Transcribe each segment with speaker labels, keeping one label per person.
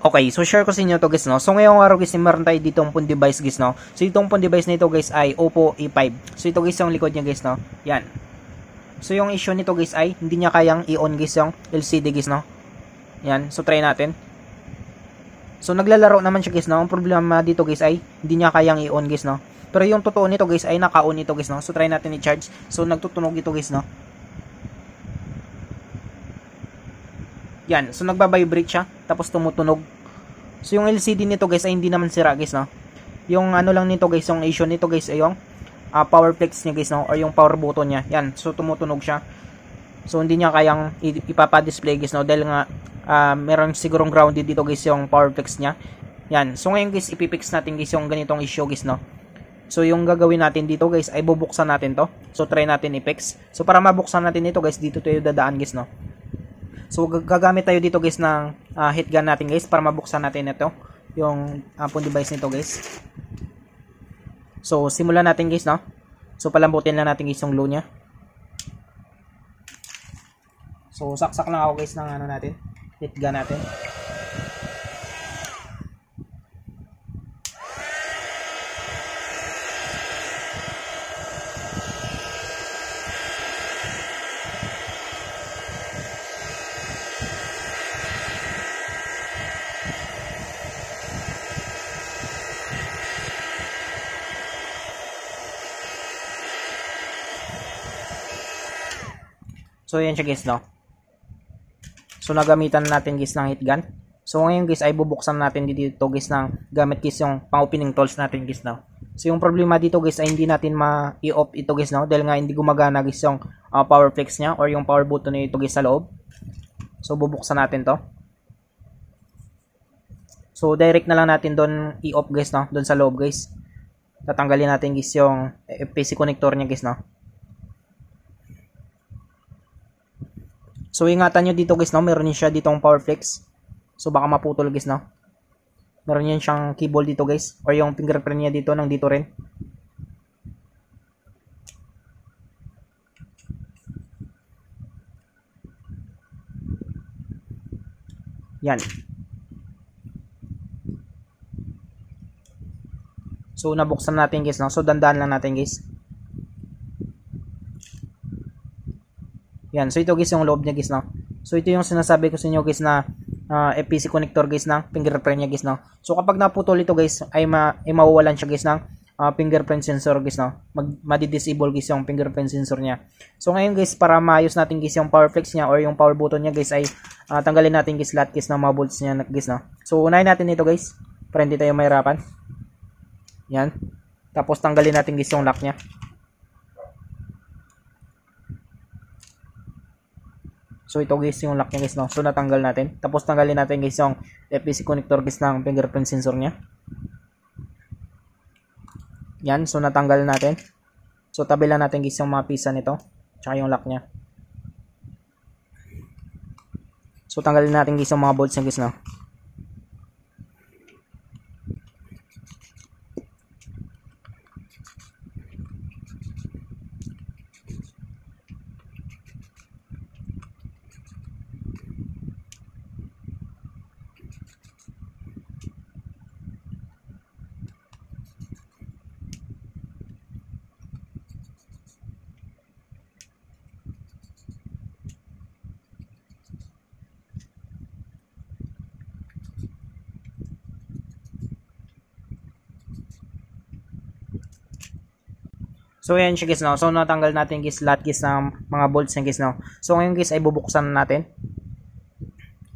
Speaker 1: Okay, so share ko sa inyo to guys, no. So ngayong araw guys, meron tayo ditong phone device guys, no. So itong phone device nito guys ay Oppo A5. So ito guys yung likod niya guys, no. Yan. So yung issue nito guys ay hindi niya kayang i-on guys yung LCD guys, no. Yan, so try natin. So naglalaro naman siya guys, no. Ang problema dito guys ay hindi niya kayang i-on guys, no. Pero yung totoo nito guys ay naka-on ito guys, no. So try natin i-charge. So nagtutunog ito guys, no. Yan, so nagba-vibrate siya, tapos tumutunog. So yung LCD nito guys ay hindi naman sira guys, no. Yung ano lang nito guys, yung issue nito guys ay yung power flex niya guys, no, or yung power button niya. Yan, so tumutunog siya. So hindi niya kayang ipapa-display guys, no, dahil nga meron sigurong grounded dito guys yung power flex niya. Yan, so ngayon guys ipipix natin guys yung ganitong issue guys, no. So yung gagawin natin dito guys ay bubuksan natin to. So try natin i-fix. So para mabuksan natin ito guys, dito tayo dadaan guys, no. So gagamit tayo dito guys ng heat gun natin guys para mabuksan natin ito, yung phone device nito guys. So simulan natin guys, no. So palambutin lang natin guys yung glue niya. So saksak lang ako guys ng ano natin, heat gun natin. So yan siya guys, no. So nagamitan natin guys ng heat gun. So ngayon guys ay bubuksan natin dito guys ng gamit guys yung pang-opening tools natin guys, no. So yung problema dito guys ay hindi natin ma-i-off ito guys, no, dahil nga hindi gumagana guys yung power flex niya or yung power button nito guys sa loob. So bubuksan natin to. So direct na lang natin doon i-off guys, no, doon sa loob guys. Tatanggalin natin guys yung PC connector niya guys, no. So ingatan nyo dito guys, no, meron din siya ditong power flex. So baka maputol guys, no. Meron yan siyang keyboard dito guys, or yung fingerprint niya dito nang dito rin. Yan. So nabuksan natin guys, no. So dandan lang natin guys. Yan, so ito guys yung loob niya guys, no. So ito yung sinasabi ko sa inyo guys na PC connector guys ng fingerprint niya guys, no. So kapag naputol ito guys ay mawawalan siya guys ng fingerprint sensor guys, no. Madi-disable guys yung fingerprint sensor niya. So ngayon guys, para maayos natin guys yung power flex niya or yung power button niya guys ay tanggalin natin guys lahat guys ng mga bolts niya guys, no. So unahin natin ito guys para hindi tayo mahirapan. Yan. Tapos tanggalin natin guys yung lock niya. So ito guys yung lock niya guys, no. So natanggal natin. Tapos tanggalin natin guys yung PC connector guys ng fingerprint sensor niya. Yan, so natanggal natin. So tabi lang natin guys yung mga pisa nito, tsaka yung lock niya. So tanggalin natin guys yung mga bolts niya guys, no. So yan siya guys, no. So natanggal natin guys lahat guys ng mga bolts niya guys, no. So ngayon guys ay bubuksan natin.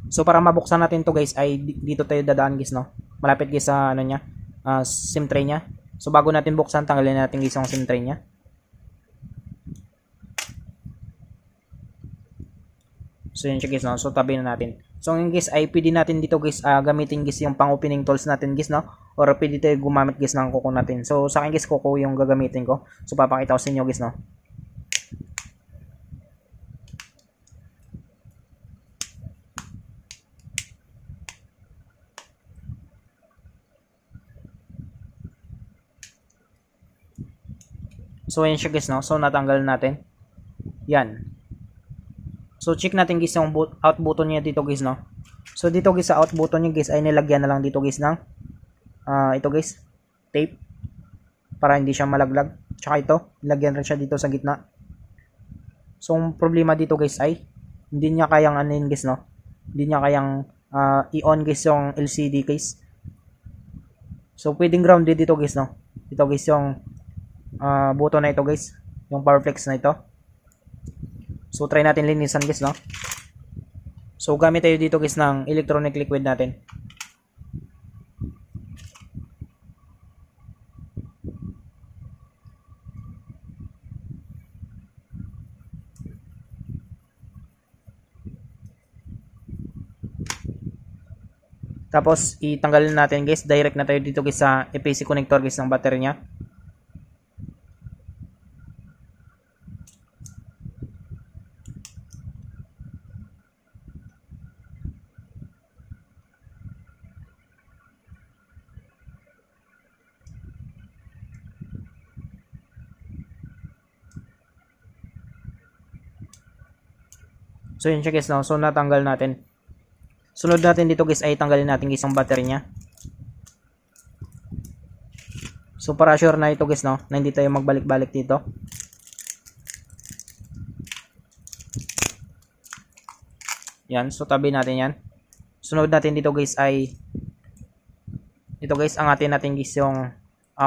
Speaker 1: So para mabuksan natin to guys ay dito tayo dadaan guys, no. Malapit guys sa ano niya, SIM tray niya. So bago natin buksan, tanggalin natin guys yung SIM tray niya. So yan siya guys, no. So tabi na natin. So ngayon guys ay pwede natin dito guys gamitin guys yung pang-opening tools natin guys, no. Or pwede tayo gumamit guys ng kuko natin. So sa akin guys kuko yung gagamitin ko. So papakita ko sa inyo guys, no. So ayan siya guys, no. So natanggal natin. Yan. So check natin guys yung out button niya dito guys, no. So dito guys sa out button niya guys ay nilagyan na lang dito guys ng ito guys, tape para hindi siya malaglag. Tsaka ito, nilagyan rin siya dito sa gitna. So ang problema dito guys ay hindi niya kayang anin guys, no? Hindi niya kayang i-on guys yung LCD guys. So pwedeng grounded dito guys, no? Ito guys yung button na ito guys, yung power flex na ito. So try natin linisan guys, no? So gamit tayo dito guys ng electronic liquid natin. Tapos itanggalin natin guys, direct na tayo dito guys sa EPC connector guys ng battery niya. So yun siya guys, no? So natanggal natin. Sunod natin dito guys ay tanggalin natin guys ang battery niya. So para sure na ito guys, no, na hindi tayo magbalik-balik dito. Yan, so tabi natin yan. Sunod natin dito guys ay ito guys, angatin natin guys yung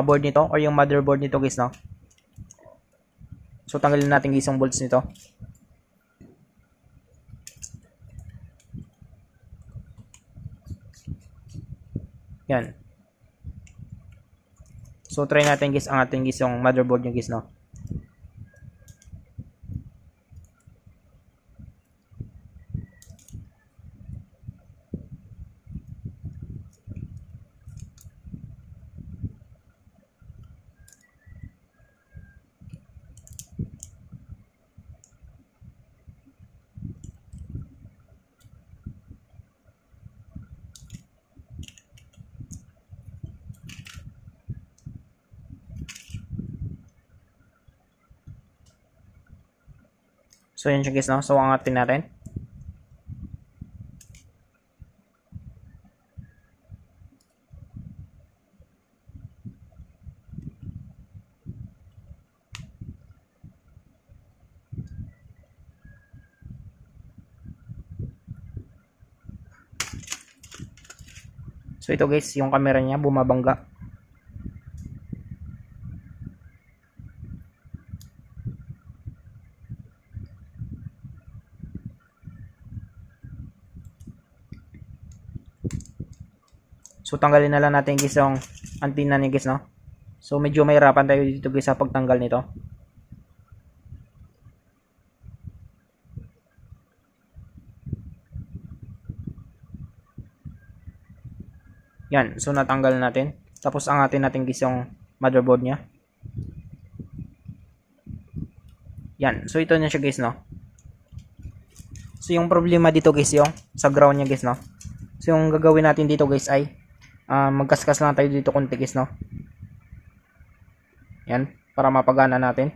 Speaker 1: board nito or yung motherboard nito guys, no. So tanggalin natin guys yung bolts nito. Yan. So try natin guys ang ating guys yung motherboard nyo guys, no. So yun siya guys, no. So angatin natin. So ito guys, yung camera niya bumabangga. So tanggalin na lang natin guys yung antenna niya guys, no. So medyo mahirapan tayo dito guys sa pagtanggal nito. Yan, so natanggal natin. Tapos angatin natin guys yung motherboard niya. Yan, so ito na siya guys, no. So yung problema dito guys yung sa ground niya guys, no. So yung gagawin natin dito guys ay magkaskas lang tayo dito konti guys, no. Yan, para mapagana natin.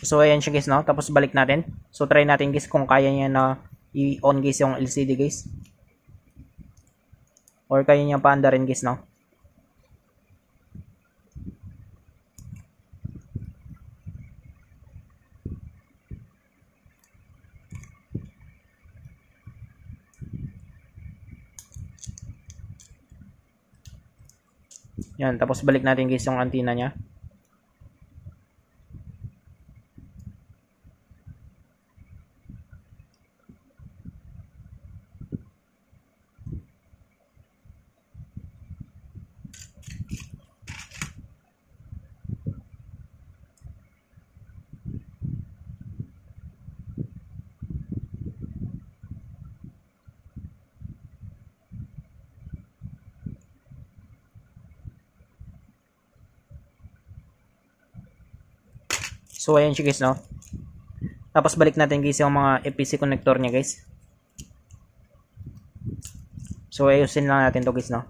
Speaker 1: So ayan siya guys, no. Tapos balik natin. So try natin guys kung kaya niya na i-on guys yung LCD guys. Or kaya niya paanda rin guys, no. Yan, tapos balik natin guys yung antenna niya. So ayan siya guys, no. Tapos balik natin guys yung mga EPC connector niya guys. So ayusin lang natin to guys, no.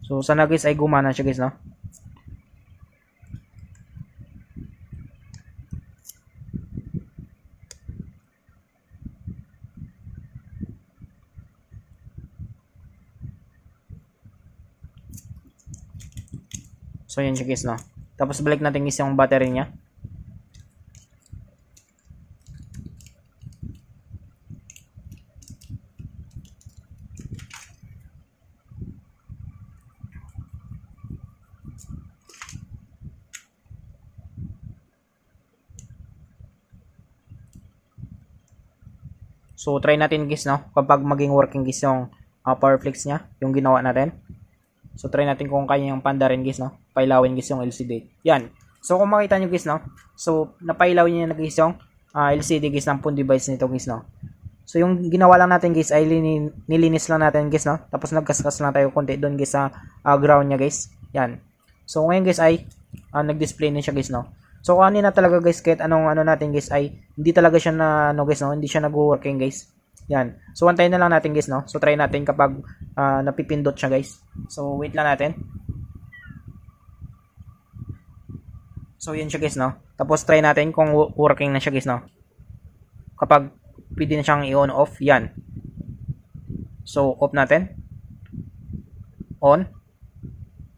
Speaker 1: So sana guys ay gumana siya guys, no. So yan siya guys, no. Tapos balik natin guys yung battery niya. So try natin guys, no, kapag maging working guys yung power flex niya, yung ginawa natin. So try natin kung kaya yung panda rin guys, no. Pailawin guys yung LCD. Yan. So kung makita nyo guys, no. So napailaw niya na guys yung LCD guys ng phone device nito guys, no. So yung ginawa lang natin guys ay nilinis lang natin guys, no. Tapos nagkaskas lang tayo konti doon guys sa ground niya guys. Yan. So ngayon guys ay nag-display na siya guys, no. So kanina talaga guys, kahit anong ano natin guys ay hindi talaga siya na ano guys, no, hindi siya nag-working guys. Yan. So antayin na lang natin guys, no. So try natin kapag napipindot siya guys. So wait lang natin. So yan siya guys, no. Tapos try natin kung working na siya guys, no. Kapag pwede na siyang i-on off, yan. So off natin. On.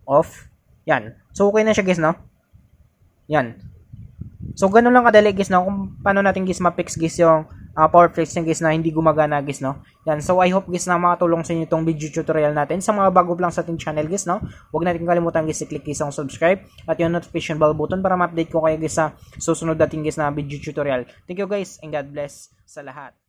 Speaker 1: Off. Yan. So okay na siya guys, no. Yan. So ganun lang kadali guys, no, kung paano natin guys ma-fix guys yung power flex niya guys na hindi gumagana guys, no. Yan. So I hope guys na makatulong sa inyo itong video tutorial natin. Sa mga bago lang sa ating channel guys, no, huwag natin kalimutan guys i-click guys ang subscribe at yung notification bell button para ma-update ko kayo guys sa susunod natin guys na video tutorial. Thank you guys and God bless sa lahat.